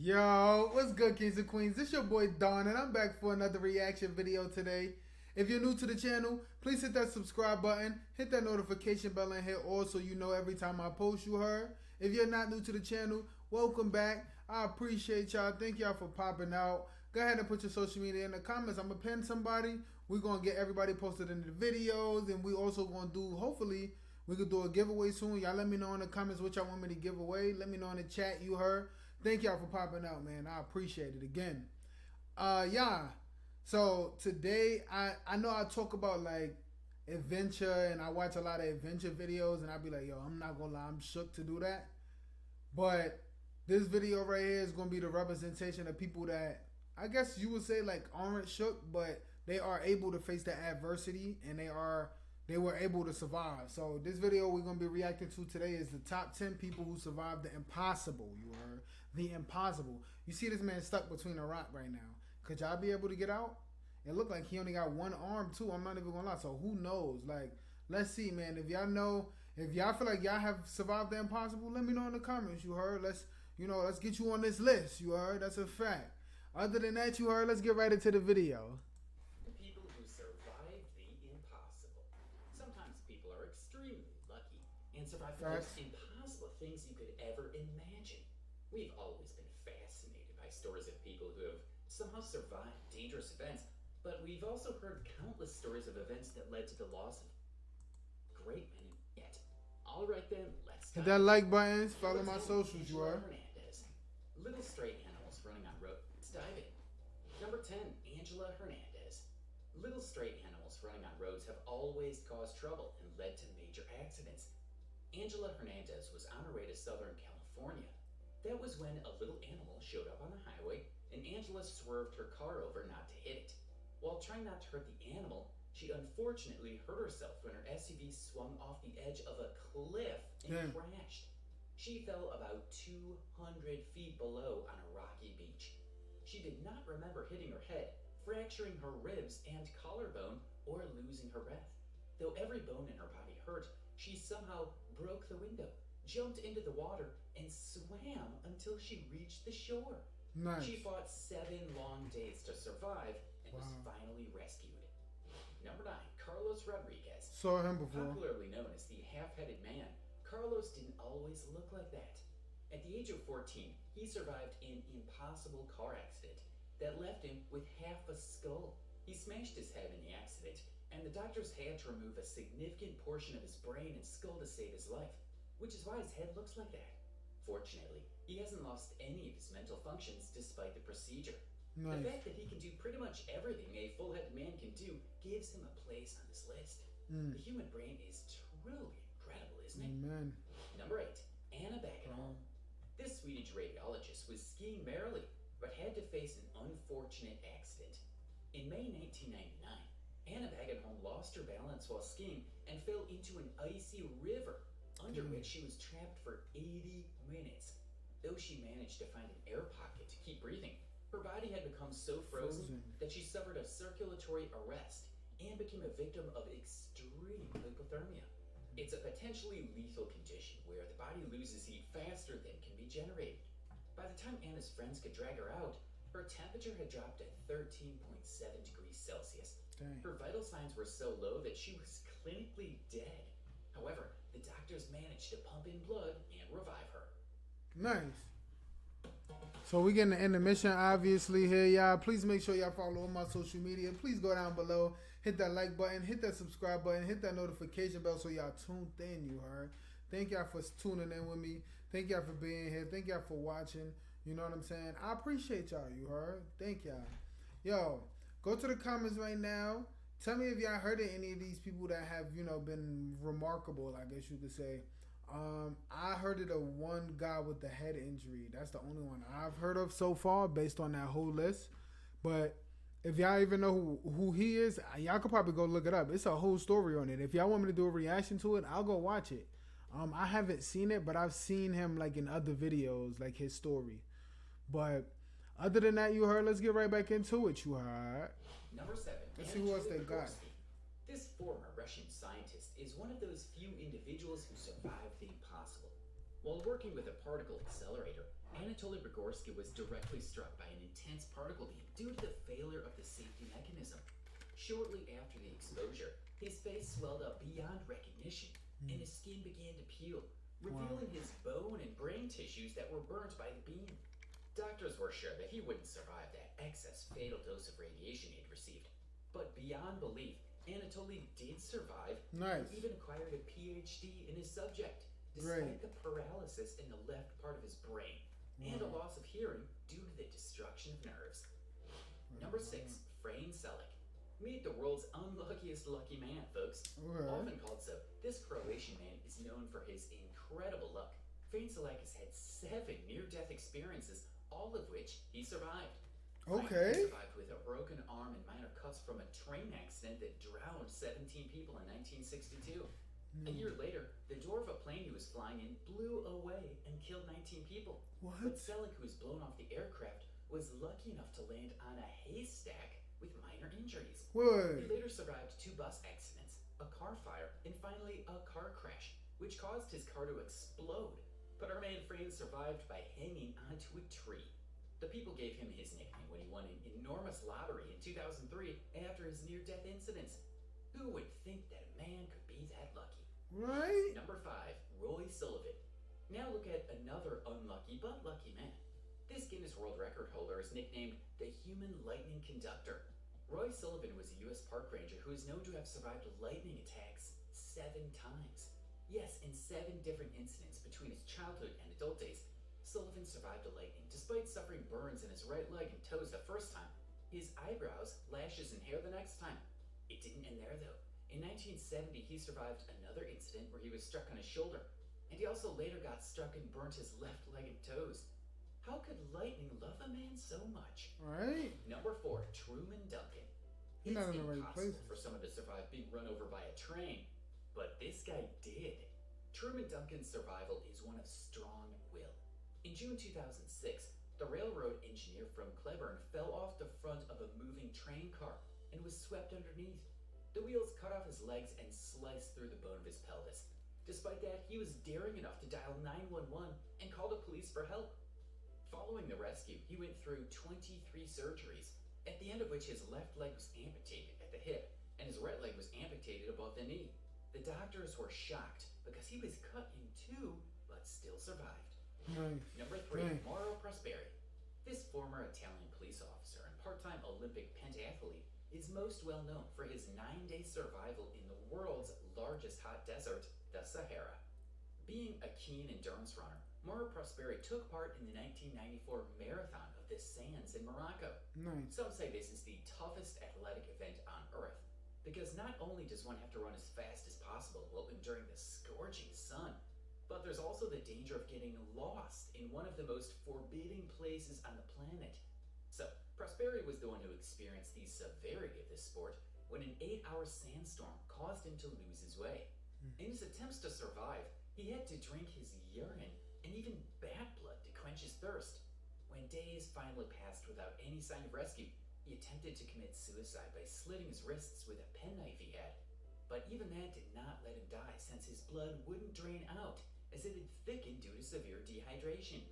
Yo, what's good, kings and queens? This your boy Don, and I'm back for another reaction video today. If you're new to the channel, please hit that subscribe button, hit that notification bell, and hit all so you know every time I post, you heard. If you're not new to the channel, welcome back. I appreciate y'all. Thank y'all for popping out. Go ahead and put your social media in the comments. I'm going to pin somebody. We're going to get everybody posted in the videos, and we also going to do, hopefully, we could do a giveaway soon. Y'all let me know in the comments what y'all want me to give away. Let me know in the chat, you heard. Thank y'all for popping out, man. I appreciate it again. Yeah. So today I know I talk about like adventure and I watch a lot of adventure videos and I be like, yo, I'm not gonna lie, I'm shook to do that. But this video right here is gonna be the representation of people that I guess you would say like aren't shook, but they are able to face the adversity and they were able to survive. So this video we're gonna be reacting to today is the top 10 people who survived the impossible. You heard the impossible. You see this man stuck between a rock right now. Could y'all be able to get out? It looked like he only got one arm too. I'm not even gonna lie. So who knows? Like, let's see, man. If y'all know, if y'all feel like y'all have survived the impossible, let me know in the comments. You heard? Let's get you on this list. You heard? That's a fact. Other than that, you heard? Let's get right into the video. People who survive the impossible. Sometimes people are extremely lucky and survive the most impossible things you could ever imagine. We've always been fascinated by stories of people who have somehow survived dangerous events, but we've also heard countless stories of events that led to the loss of a great many yet. All right then, let's hit that like button, follow my socials, you are. Little straight animals running on roads. Let's dive in. Number 10, Angela Hernandez. Little straight animals running on roads have always caused trouble and led to major accidents. Angela Hernandez was on her way to Southern California. That was when a little animal showed up on the highway and Angela swerved her car over not to hit it. While trying not to hurt the animal, she unfortunately hurt herself when her SUV swung off the edge of a cliff and crashed. She fell about 200 feet below on a rocky beach. She did not remember hitting her head, fracturing her ribs and collarbone, or losing her breath. Though every bone in her body hurt, she somehow broke the window, jumped into the water, and swam until she reached the shore. Nice. She fought 7 long days to survive and was finally rescued. Number 9, Carlos Rodriguez. Saw him before. Popularly known as the half-headed man, Carlos didn't always look like that. At the age of 14, he survived an impossible car accident that left him with half a skull. He smashed his head in the accident, and the doctors had to remove a significant portion of his brain and skull to save his life, which is why his head looks like that. Fortunately, he hasn't lost any of his mental functions despite the procedure. Nice. The fact that he can do pretty much everything a full-headed man can do gives him a place on this list. The human brain is truly incredible, isn't it? Amen. Number 8, Anna Bagenholm. This Swedish radiologist was skiing merrily, but had to face an unfortunate accident. In May 1999, Anna Bagenholm lost her balance while skiing and fell into an icy river, under which she was trapped for 80 minutes. Though she managed to find an air pocket to keep breathing, her body had become so frozen that she suffered a circulatory arrest and became a victim of extreme hypothermia. It's a potentially lethal condition where the body loses heat faster than can be generated. By the time Anna's friends could drag her out, her temperature had dropped to 13.7 degrees Celsius. Dang. Her vital signs were so low that she was clinically dead. However, the doctors managed to pump in blood and revive her. Nice. So we getting the intermission obviously here, y'all. Please make sure y'all follow on my social media. Please go down below, hit that like button, hit that subscribe button, hit that notification bell so y'all tuned in, you heard. Thank y'all for tuning in with me. Thank y'all for being here. Thank y'all for watching. You know what I'm saying? I appreciate y'all, you heard. Thank y'all. Yo, go to the comments right now. Tell me if y'all heard of any of these people that have, been remarkable, I guess you could say. I heard of the one guy with the head injury. That's the only one I've heard of so far based on that whole list. But if y'all even know who he is, y'all could probably go look it up. It's a whole story on it. If y'all want me to do a reaction to it, I'll go watch it. I haven't seen it, but I've seen him like in other videos, like his story. But other than that, you heard, let's get right back into it, you heard. Number 7. Let's see who else they got. This former Russian scientist is one of those few individuals who survived the impossible. While working with a particle accelerator, Anatoly Brigorski was directly struck by an intense particle beam due to the failure of the safety mechanism. Shortly after the exposure, his face swelled up beyond recognition, and his skin began to peel, revealing his bone and brain tissues that were burnt by the beam. Doctors were sure that he wouldn't survive that excess fatal dose of radiation he'd received. But beyond belief, Anatoly did survive and even acquired a PhD in his subject, despite the paralysis in the left part of his brain and a loss of hearing due to the destruction of nerves. Number 6, Frane Selleck. Meet the world's unluckiest lucky man, folks. Often called so, this Croatian man is known for his incredible luck. Frane Selleck has had 7 near-death experiences, all of which he survived. He survived with a broken arm and minor cuts from a train accident that drowned 17 people in 1962. A year later, the door of a plane he was flying in blew away and killed 19 people. But Selleck, who was blown off the aircraft, was lucky enough to land on a haystack with minor injuries. He later survived 2 bus accidents, a car fire, and finally a car crash, which caused his car to explode. But our man Frane survived by hanging onto a tree. The people gave him his nickname when he won an enormous lottery in 2003 after his near-death incidents. Who would think that a man could be that lucky? Number 5, Roy Sullivan. Now look at another unlucky but lucky man. This Guinness World Record holder is nicknamed the Human Lightning Conductor. Roy Sullivan was a U.S. park ranger who is known to have survived lightning attacks 7 times. Yes, in 7 different incidents between his childhood and adult days, Sullivan survived a lightning despite suffering burns in his right leg and toes the first time, his eyebrows, lashes, and hair the next time. It didn't end there though. In 1970, he survived another incident where he was struck on his shoulder, and he also later got struck and burnt his left leg and toes. How could lightning love a man so much? Number 4, Truman Duncan. It's impossible for someone to survive being run over by a train, but this guy did. Truman Duncan's survival is one of strong will. In June 2006, the railroad engineer from Cleburne fell off the front of a moving train car and was swept underneath. The wheels cut off his legs and sliced through the bone of his pelvis. Despite that, he was daring enough to dial 911 and call the police for help. Following the rescue, he went through 23 surgeries, at the end of which his left leg was amputated at the hip and his right leg was amputated above the knee. The doctors were shocked because he was cut in 2 but still survived. Number 3, Mauro Prosperi. This former Italian police officer and part-time Olympic pentathlete is most well known for his 9-day survival in the world's largest hot desert, the Sahara. Being a keen endurance runner, Mauro Prosperi took part in the 1994 Marathon of the Sands in Morocco. Some say this is the toughest athletic event on Earth, because not only does one have to run as fast as possible while enduring the scorching sun, but there's also the danger of getting lost in one of the most forbidding places on the planet. So, Prosperi was the one who experienced the severity of this sport when an 8-hour sandstorm caused him to lose his way. In his attempts to survive, he had to drink his urine and even bat blood to quench his thirst. When days finally passed without any sign of rescue, he attempted to commit suicide by slitting his wrists with a penknife he had. But even that did not let him die, since his blood wouldn't drain out, as it had thickened due to severe dehydration.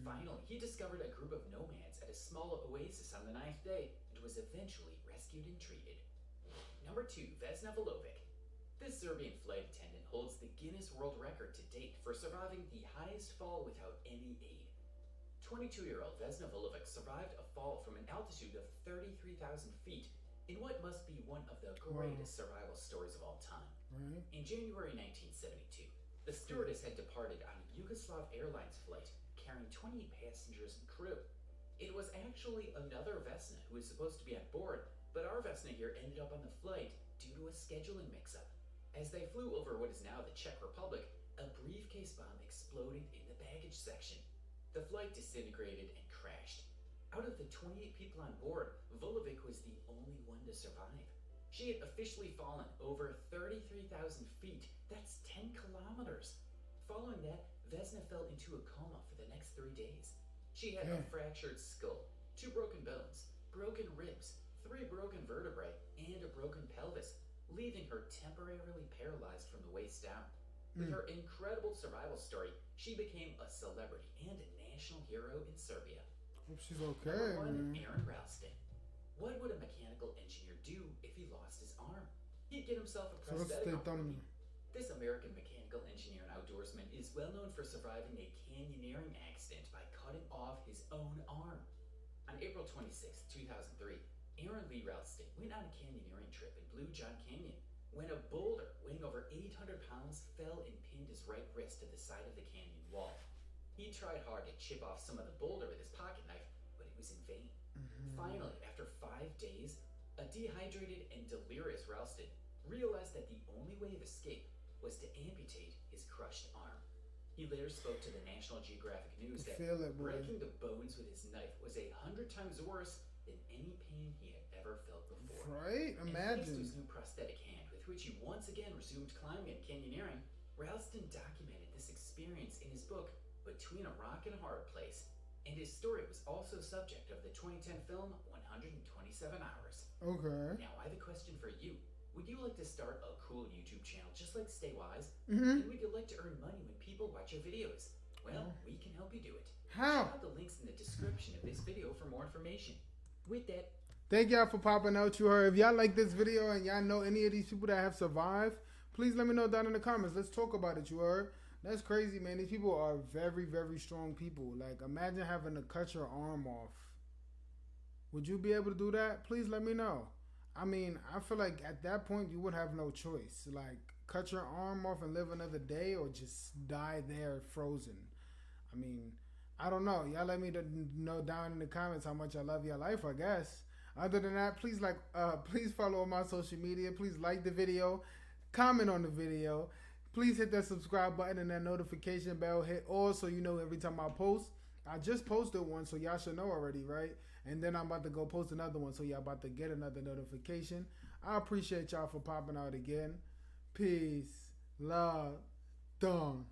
Finally, he discovered a group of nomads at a small oasis on the 9th day and was eventually rescued and treated. Number 2, Vesna Vulovic. This Serbian flight attendant holds the Guinness World Record to date for surviving the highest fall without any aid. 22-year-old Vesna Vulovic survived a fall from an altitude of 33,000 feet in what must be one of the greatest survival stories of all time. In January 1972, the stewardess had departed on a Yugoslav Airlines flight carrying 20 passengers and crew. It was actually another Vesna who was supposed to be on board, but our Vesna here ended up on the flight due to a scheduling mix-up. As they flew over what is now the Czech Republic, a briefcase bomb exploded in the baggage section. The flight disintegrated and crashed. Out of the 28 people on board, Vulovic was the only one to survive. She had officially fallen over 33,000 feet. That's 10 kilometers. Following that, Vesna fell into a coma for the next 3 days. She had a fractured skull, 2 broken bones, broken ribs, 3 broken vertebrae, and a broken pelvis, leaving her temporarily paralyzed from the waist down. With her incredible survival story, she became a celebrity and a national hero in Serbia. Hope she's okay, Number 1, man. Aaron Ralston. What would a mechanical engineer do if he lost his arm? He'd get himself a So let's prosthetic stay arm. thumbnail. This American mechanical engineer and outdoorsman is well known for surviving a canyoneering accident by cutting off his own arm. On April 26, 2003, Aaron Lee Ralston went on a canyoneering trip in Blue John Canyon when a boulder weighing over 800 pounds fell and pinned his right wrist to the side of the canyon wall. He tried hard to chip off some of the boulder with his pocket knife, but it was in vain. Finally, after 5 days, a dehydrated and delirious Ralston realized that the only way of escape was to amputate his crushed arm. He later spoke to the National Geographic News that breaking the bones with his knife was 100 times worse than any pain he had ever felt before. Right? And thanks to Imagine. his new prosthetic hand, with which he once again resumed climbing and canyoneering, Ralston documented this experience in his book, Between a Rock and a Hard Place, and his story was also subject of the 2010 film 127 Hours. Okay. Now, I have a question for you. Would you like to start a cool YouTube channel just like Stay Wise? Mm-hmm. And would you like to earn money when people watch your videos? Well, we can help you do it. How? Check out the links in the description of this video for more information. With that, Thank y'all for popping out. You heard. If y'all like this video and y'all know any of these people that have survived, please let me know down in the comments. Let's talk about it. You heard? That's crazy, man. These people are very, very strong people. Like, imagine having to cut your arm off. Would you be able to do that? Please let me know. I mean, I feel like at that point you would have no choice. Like, cut your arm off and live another day, or just die there frozen. I mean, I don't know. Y'all let me know down in the comments how much I love your life, I guess. Other than that, please please follow on my social media. Please like the video, comment on the video. Please hit that subscribe button and that notification bell. Hit all so you know every time I post. I just posted one, so y'all should know already, right? And then I'm about to go post another one, so y'all about to get another notification. I appreciate y'all for popping out again. Peace, love, done.